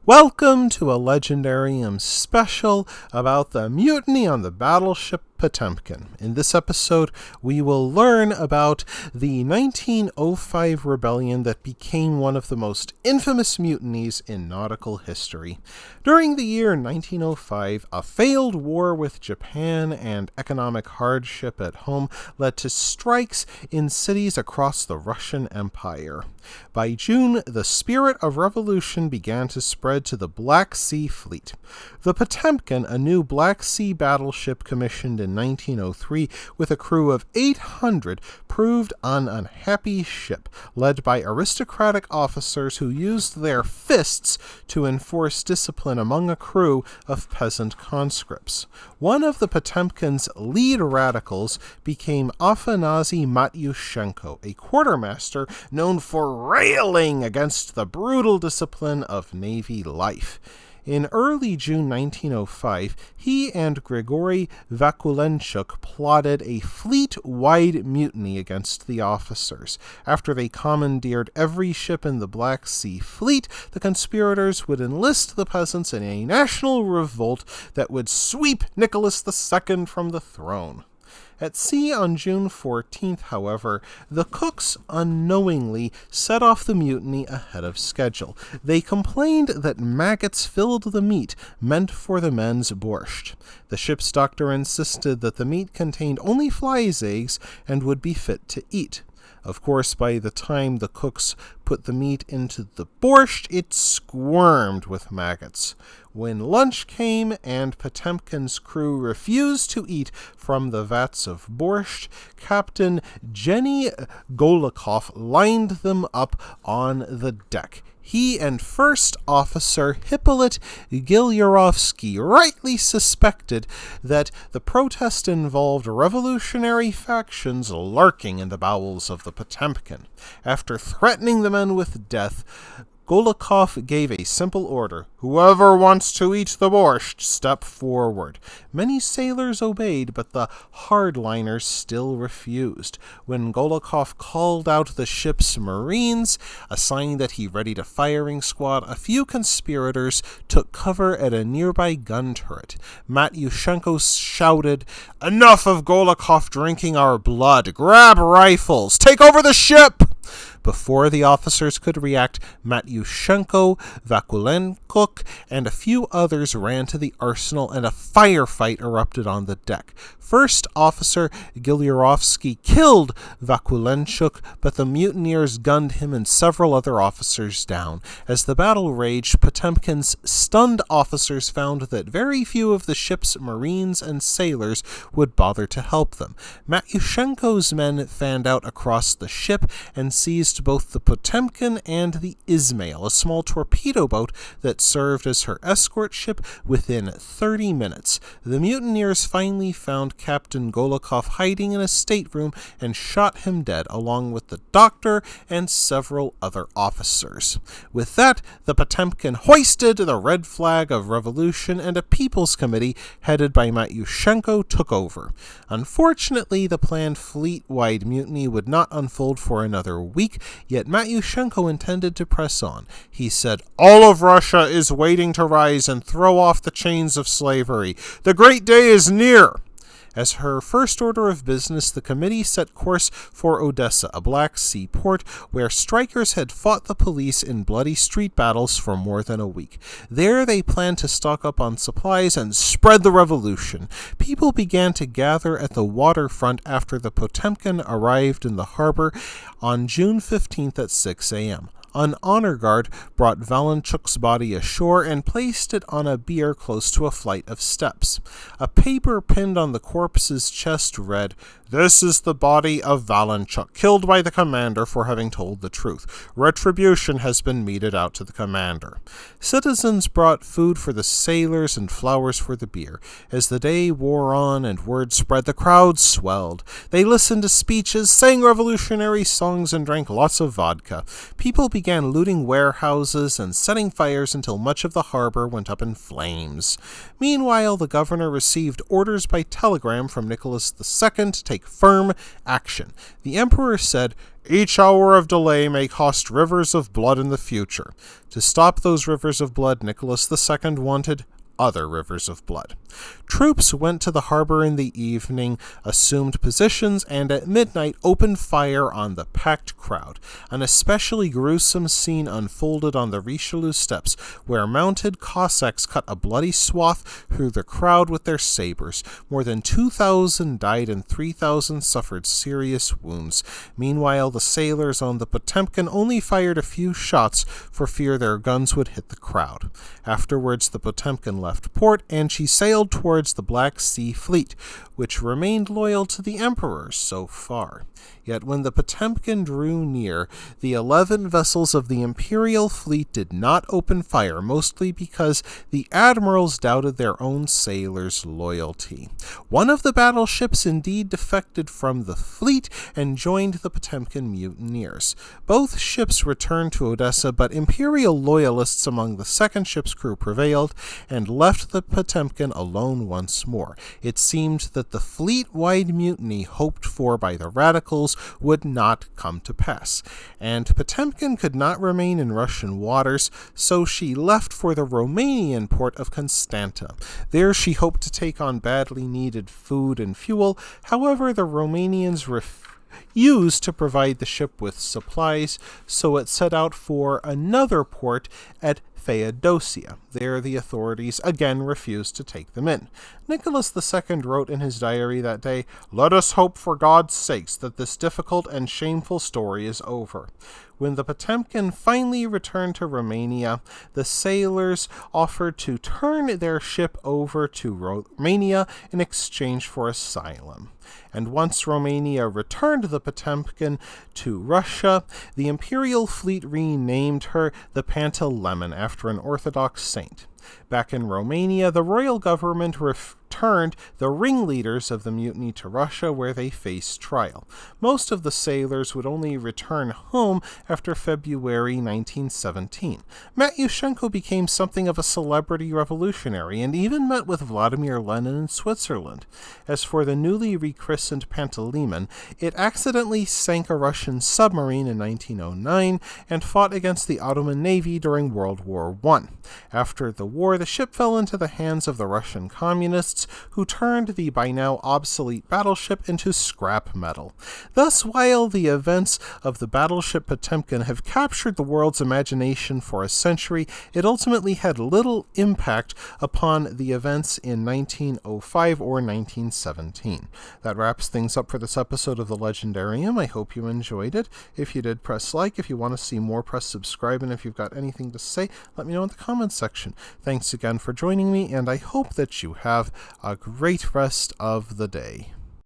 Welcome to a Legendarium special about the mutiny on the Battleship Potemkin. In this episode, we will learn about the 1905 rebellion that became one of the most infamous mutinies in nautical history. During the year 1905, a failed war with Japan and economic hardship at home led to strikes in cities across the Russian Empire. By June, the spirit of revolution began to spread to the Black Sea Fleet. The Potemkin, a new Black Sea battleship commissioned in 1903 with a crew of 800, proved an unhappy ship, led by aristocratic officers who used their fists to enforce discipline among a crew of peasant conscripts. One of the Potemkin's lead radicals became Afanasy Matyushenko, a quartermaster known for railing against the brutal discipline of Navy life. In early June 1905, he and Grigory Vakulenchuk plotted a fleet-wide mutiny against the officers. After they commandeered every ship in the Black Sea Fleet, the conspirators would enlist the peasants in a national revolt that would sweep Nicholas II from the throne. At sea on June 14th, however, the cooks unknowingly set off the mutiny ahead of schedule. They complained that maggots filled the meat meant for the men's borscht. The ship's doctor insisted that the meat contained only flies' eggs and would be fit to eat. Of course, by the time the cooks put the meat into the borscht, it squirmed with maggots. When lunch came and Potemkin's crew refused to eat from the vats of borscht, Captain Jenny Golikov lined them up on the deck. He and First Officer Hippolyte Gilyurovsky rightly suspected that the protest involved revolutionary factions lurking in the bowels of the Potemkin. After threatening the men with death, Golikov gave a simple order: "Whoever wants to eat the borscht, step forward." Many sailors obeyed, but the hardliners still refused. When Golikov called out the ship's marines, a sign that he readied a firing squad, a few conspirators took cover at a nearby gun turret. Matyushenko shouted, "Enough of Golikov drinking our blood! Grab rifles! Take over the ship!" Before the officers could react, Matyushenko, Vakulenchuk, and a few others ran to the arsenal, and a firefight erupted on the deck. First Officer Gilyurovsky killed Vakulenchuk, but the mutineers gunned him and several other officers down. As the battle raged, Potemkin's stunned officers found that very few of the ship's marines and sailors would bother to help them. Matyushenko's men fanned out across the ship and seized both the Potemkin and the Ismail, a small torpedo boat that served as her escort ship, within 30 minutes. The mutineers finally found Captain Golikov hiding in a stateroom and shot him dead, along with the doctor and several other officers. With that, the Potemkin hoisted the red flag of revolution, and a People's Committee headed by Matyushenko took over. Unfortunately, the planned fleet-wide mutiny would not unfold for another week, yet Matyushenko intended to press on. He said, "All of Russia is waiting to rise and throw off the chains of slavery. The great day is near." As her first order of business, the committee set course for Odessa, a Black Sea port where strikers had fought the police in bloody street battles for more than a week. There they planned to stock up on supplies and spread the revolution. People began to gather at the waterfront after the Potemkin arrived in the harbor on June 15th at 6 a.m. An honor guard brought Valenchuk's body ashore and placed it on a bier close to a flight of steps. A paper pinned on the corpse's chest read, "This is the body of Valenchuk, killed by the commander for having told the truth. Retribution has been meted out to the commander." Citizens brought food for the sailors and flowers for the bier. As the day wore on and word spread, the crowd swelled. They listened to speeches, sang revolutionary songs, and drank lots of vodka. People began looting warehouses and setting fires until much of the harbor went up in flames. Meanwhile, the governor received orders by telegram from Nicholas II to take take firm action. The emperor said, "Each hour of delay may cost rivers of blood in the future." To stop those rivers of blood, Nicholas II wanted other rivers of blood. Troops went to the harbor in the evening, assumed positions, and at midnight opened fire on the packed crowd. An especially gruesome scene unfolded on the Richelieu steps, where mounted Cossacks cut a bloody swath through the crowd with their sabers. More than 2,000 died and 3,000 suffered serious wounds. Meanwhile, the sailors on the Potemkin only fired a few shots for fear their guns would hit the crowd. Afterwards, the Potemkin left port, and she sailed towards the Black Sea Fleet, which remained loyal to the emperor so far. Yet when the Potemkin drew near, the 11 vessels of the imperial fleet did not open fire, mostly because the admirals doubted their own sailors' loyalty. One of the battleships indeed defected from the fleet and joined the Potemkin mutineers. Both ships returned to Odessa, but imperial loyalists among the second ship's crew prevailed and left the Potemkin alone once more. It seemed that the fleet-wide mutiny hoped for by the radicals would not come to pass, and Potemkin could not remain in Russian waters, so she left for the Romanian port of Constanta. There she hoped to take on badly needed food and fuel. However, the Romanians refused to provide the ship with supplies, so it set out for another port at Feodosia. There the authorities again refused to take them in. Nicholas II wrote in his diary that day, "Let us hope for God's sakes that this difficult and shameful story is over." When the Potemkin finally returned to Romania, the sailors offered to turn their ship over to Romania in exchange for asylum. And once Romania returned the Potemkin to Russia, the imperial fleet renamed her the Pantaleimon after an Orthodox saint. Back in Romania, the royal government returned the ringleaders of the mutiny to Russia, where they faced trial. Most of the sailors would only return home after February 1917. Matyushenko became something of a celebrity revolutionary and even met with Vladimir Lenin in Switzerland. As for the newly rechristened Pantaleimon, it accidentally sank a Russian submarine in 1909 and fought against the Ottoman Navy during World War I. After the war, the ship fell into the hands of the Russian communists, who turned the by now obsolete battleship into scrap metal. Thus, while the events of the Battleship Potemkin have captured the world's imagination for a century, it ultimately had little impact upon the events in 1905 or 1917. That wraps things up for this episode of the Legendarium. I hope you enjoyed it. If you did, press like. If you want to see more, press subscribe. And if you've got anything to say, let me know in the comments section. Thanks again for joining me, and I hope that you have a great rest of the day.